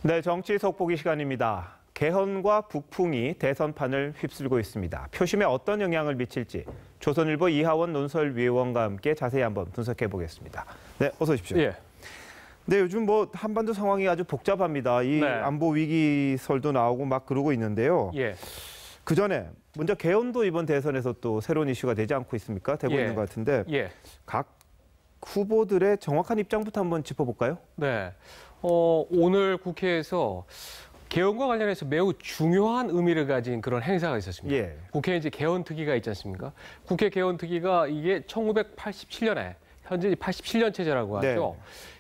네, 정치 속보기 시간입니다. 개헌과 북풍이 대선판을 휩쓸고 있습니다. 표심에 어떤 영향을 미칠지 조선일보 이하원 논설위원과 함께 자세히 한번 분석해 보겠습니다. 네, 어서 오십시오. 예. 네, 요즘 한반도 상황이 아주 복잡합니다. 이 안보 위기설도 나오고 막 그러고 있는데요. 예. 그 전에 먼저 개헌도 이번 대선에서 또 새로운 이슈가 되지 않고 있습니까? 되고 있는 것 같은데 각 후보들의 정확한 입장부터 한번 짚어볼까요? 네. 오늘 국회에서 개헌과 관련해서 매우 중요한 의미를 가진 그런 행사가 있었습니다. 국회에 이제 개헌특위가 있지 않습니까? 국회 개헌특위가 이게 1987년에 현재 87년 체제라고 하죠.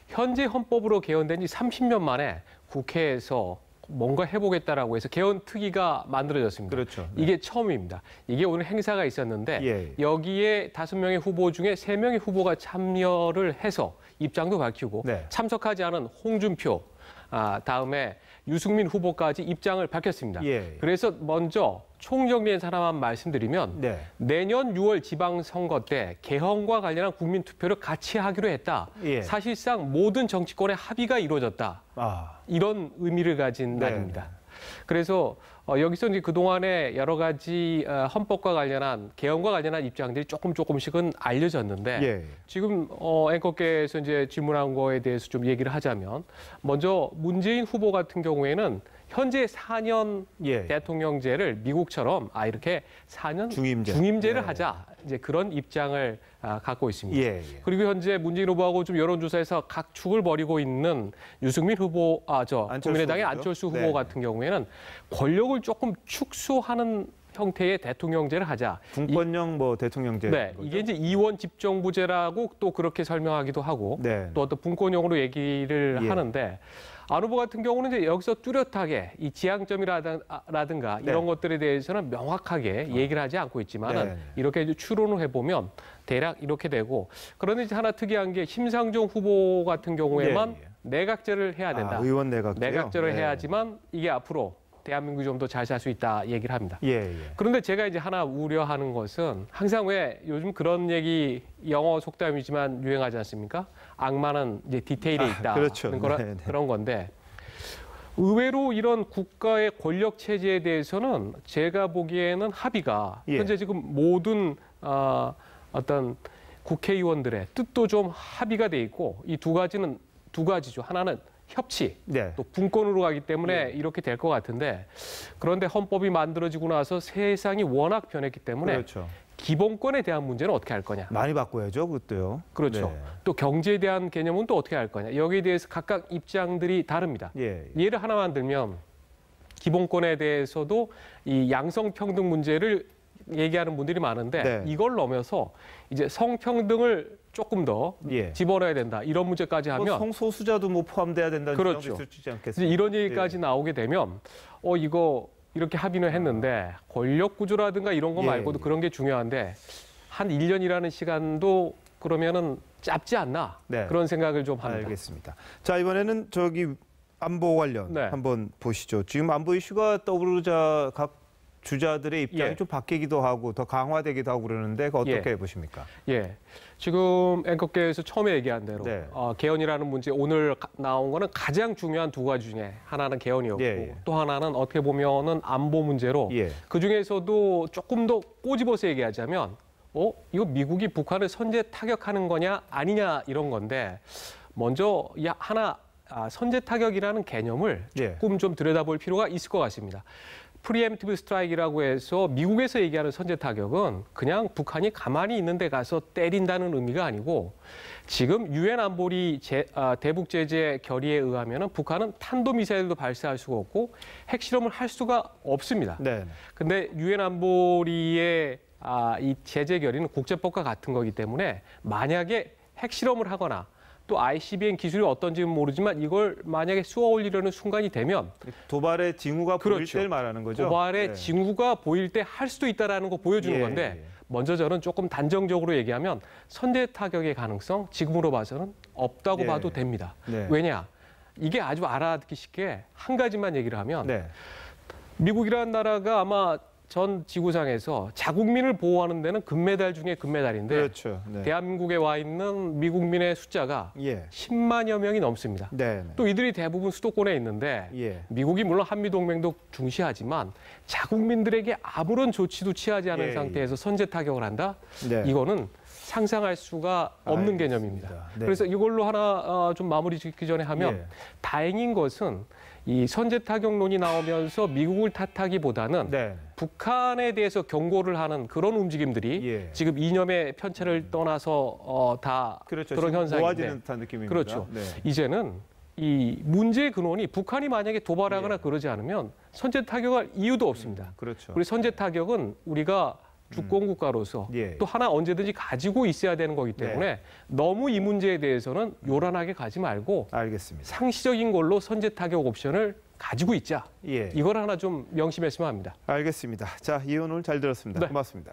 현재 헌법으로 개헌된 지 30년 만에 국회에서 뭔가 해보겠다라고 해서 개헌특위가 만들어졌습니다. 그렇죠. 이게 처음입니다. 이게 오늘 행사가 있었는데 여기에 5명의 후보 중에 3명의 후보가 참여를 해서 입장도 밝히고 참석하지 않은 홍준표, 다음에 유승민 후보까지 입장을 밝혔습니다. 그래서 먼저 총정리한 사람만 말씀드리면 내년 6월 지방선거 때 개헌과 관련한 국민투표를 같이 하기로 했다. 사실상 모든 정치권의 합의가 이루어졌다. 이런 의미를 가진 날입니다. 그래서 여기서 이제 그동안에 여러 가지 헌법과 관련한 개헌과 관련한 입장들이 조금씩은 알려졌는데 지금 앵커께서 이제 질문한 거에 대해서 좀 얘기를 하자면 먼저 문재인 후보 같은 경우에는 현재 4년 대통령제를 미국처럼 이렇게 4년 중임제를 하자 이제 그런 입장을 갖고 있습니다. 그리고 현재 문재인 후보하고 좀 여론조사에서 각축을 벌이고 있는 유승민 후보, 국민의당의 안철수 후보 같은 경우에는 권력을 조금 축소하는 형태의 대통령제를 하자. 분권형 대통령제. 거죠? 이게 이제 이원 집정부제라고 또 그렇게 설명하기도 하고 또 어떤 분권형으로 얘기를 하는데. 안 후보 같은 경우는 이제 여기서 뚜렷하게 이 지향점이라든가 이런 것들에 대해서는 명확하게 얘기를 하지 않고 있지만은 이렇게 이제 추론을 해보면 대략 이렇게 되고 그런데 이제 하나 특이한 게 심상정 후보 같은 경우에만 내각제를 해야 된다. 의원 내각제요? 내각제를 해야지만 이게 앞으로 대한민국이 좀 더 잘 살 수 있다 얘기를 합니다. 그런데 제가 이제 하나 우려하는 것은 항상 왜 요즘 그런 얘기 영어 속담이지만 유행하지 않습니까? 악마는 이제 디테일에 있다. 그런 건데 의외로 이런 국가의 권력 체제에 대해서는 제가 보기에는 합의가 현재 지금 모든 어떤 국회의원들의 뜻도 좀 합의가 돼 있고 이 두 가지죠. 하나는 협치, 또 분권으로 가기 때문에 이렇게 될 것 같은데 그런데 헌법이 만들어지고 나서 세상이 워낙 변했기 때문에 기본권에 대한 문제는 어떻게 할 거냐. 많이 바꿔야죠, 그것도요. 그렇죠. 또 경제에 대한 개념은 또 어떻게 할 거냐. 여기에 대해서 각각 입장들이 다릅니다. 예를 하나만 들면 기본권에 대해서도 이 양성평등 문제를 얘기하는 분들이 많은데 이걸 넘어서 이제 성평등을 조금 더 집어넣어야 된다. 이런 문제까지 하면 성소수자도 포함돼야 된다는 주장도 있을지 않겠습니까? 이런 얘기까지 나오게 되면 이거 이렇게 합의는 했는데 권력 구조라든가 이런 거 말고도 그런 게 중요한데 한 1년이라는 시간도 그러면은 짧지 않나 그런 생각을 좀 합니다. 알겠습니다. 자, 이번에는 안보 관련 한번 보시죠. 지금 안보 이슈가 떠오르자 각 주자들의 입장이 좀 바뀌기도 하고 더 강화되기도 하고 그러는데 어떻게 보십니까? 지금 앵커께서 처음에 얘기한 대로 개헌이라는 문제 오늘 나온 거는 가장 중요한 두 가지 중에 하나는 개헌이었고 또 하나는 어떻게 보면은 안보 문제로 그중에서도 조금 더 꼬집어서 얘기하자면 이거 미국이 북한을 선제 타격하는 거냐 아니냐 이런 건데 먼저 선제 타격이라는 개념을 조금 좀 들여다볼 필요가 있을 것 같습니다. 프리엠티브 스트라이크라고 해서 미국에서 얘기하는 선제 타격은 그냥 북한이 가만히 있는 데 가서 때린다는 의미가 아니고 지금 유엔 안보리 대북 제재 결의에 의하면 북한은 탄도미사일도 발사할 수가 없고 핵실험을 할 수가 없습니다. 근데 유엔 안보리의 이 제재 결의는 국제법과 같은 거기 때문에 만약에 핵실험을 하거나 또 ICBM 기술이 어떤지는 모르지만 이걸 만약에 쏘아 올리려는 순간이 되면 도발의 징후가 보일 때 말하는 거죠? 도발의 징후가 보일 때 할 수도 있다는 거 보여주는 건데 먼저 저는 조금 단정적으로 얘기하면 선제 타격의 가능성 지금으로 봐서는 없다고 봐도 됩니다. 왜냐? 이게 아주 알아듣기 쉽게 한 가지만 얘기를 하면 미국이라는 나라가 아마 전 지구상에서 자국민을 보호하는 데는 금메달 중에 금메달인데 그렇죠. 네. 대한민국에 와 있는 미국민의 숫자가 10만여 명이 넘습니다. 네. 또 이들이 대부분 수도권에 있는데 미국이 물론 한미동맹도 중시하지만 자국민들에게 아무런 조치도 취하지 않은 상태에서 선제 타격을 한다? 이거는 상상할 수가 없는 개념입니다. 네. 그래서 이걸로 하나 좀 마무리 짓기 전에 하면 다행인 것은 이 선제 타격론이 나오면서 미국을 탓하기보다는 북한에 대해서 경고를 하는 그런 움직임들이 지금 이념의 편차를 떠나서 다 그렇죠. 그런 현상인데 모아지는 듯한 느낌입니다. 그렇죠. 이제는 이 문제의 근원이 북한이 만약에 도발하거나 그러지 않으면 선제 타격할 이유도 없습니다. 그렇죠. 우리 선제 타격은 우리가 주권 국가로서 또 하나 언제든지 가지고 있어야 되는 거기 때문에 너무 이 문제에 대해서는 요란하게 가지 말고 알겠습니다. 상시적인 걸로 선제 타격 옵션을 가지고 있자. 이걸 하나 좀 명심했으면 합니다. 알겠습니다. 자, 이 의원 오늘 잘 들었습니다. 고맙습니다.